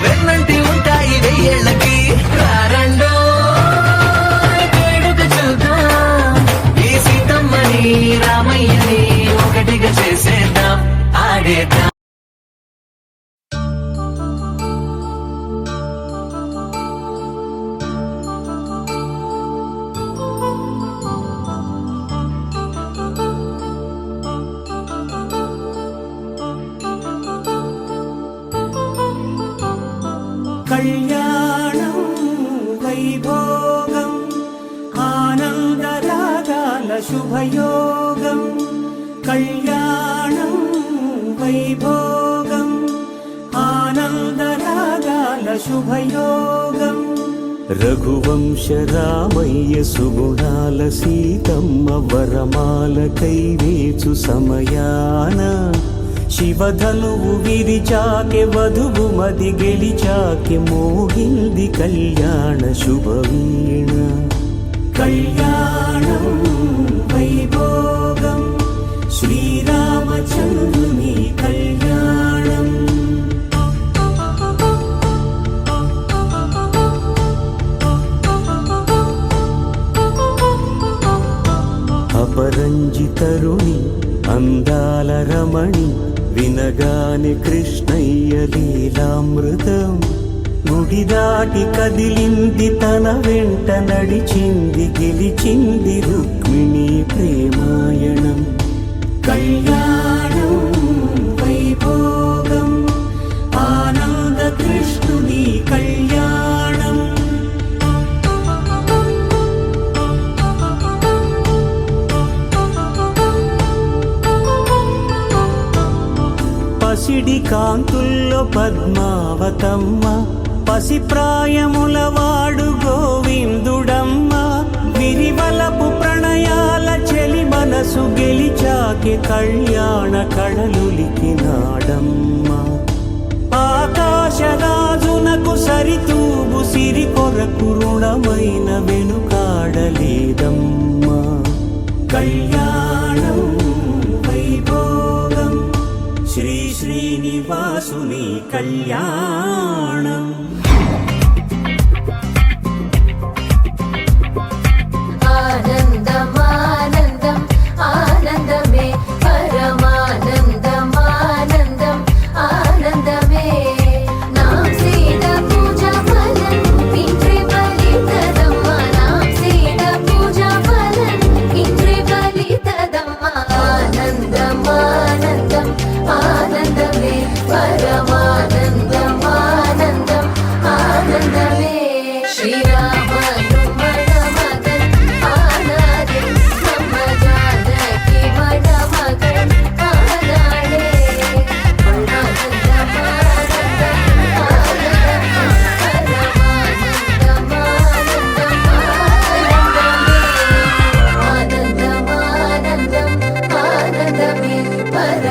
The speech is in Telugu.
వెన్నంటి ఉంటాయి వెయ్యేళ్ళకి. రారండో వేడుక చూద్దాం, ఈ సీతమ్మని రామయ్యని ఒకటిగా చేసేద్దాం, ఆడేద్దాం. కళ్యాణం వైభోగం ఆనందరాగాల శుభయోగం. కళ్యాణం వైభోగం ఆనందరాగాల శుభయోగం. రఘువంశ రామయ్య సుగుణాల సీతమ్మ వరమాల కైవేచు సమయాన శివధనువు విరిచాకె వధువు మది గెలిచాకె మోగింది కళ్యాణ శుభవీణ. కళ్యాణం వైభోగం శ్రీరామచంద్రుని కళ్యాణం. అపరంజి తరుణి అందాల రమణి వినగాని కృష్ణయ్య లీలామృతం. గుడి దాటి కదిలింది తన వెంట నడిచింది గెలిచింది రుక్మిణి ప్రేమాయణం. కళ్యాణం వైభోగం ఆనంద కృష్ణుని కళ్యాణం. పసిడి కాంతుల్లో పద్మావతమ్మ పసిప్రాయముల వాడు గోవిందుడమ్మ. విరివలపు ప్రణయాల చెలి మనసు గెలిచాకె కళ్యాణ కళలులికినాడమ్మ. ఆకాశరాజునకు సరితూబు సిరి కొరకు రుణమైన వెనుకాడలేదమ్మ. కళ్యాణం వైభోగం శ్రీ శ్రీనివాసుని కళ్యాణం. ఆనందమానందం ఆనందమే పరమానందమానందం ఆనందమే. నాం సీత పూజ ఫలం ఇంద్రి బలితదమ్మ. నాం సీత పూజ ఫలం ఇంద్రి బలితదమ్మ. ఆనందమానందం ఆనందమే పరమానందమానందం ఆనందమే. శ్రీరామను మణమగన్ ఆనాడే నమ్మ జానకి మణమగన్ ఆనాడే. ఆనందమానందం పరమానందమానందం ఆనందమే. ఆనందమానందం ఆనందమే పర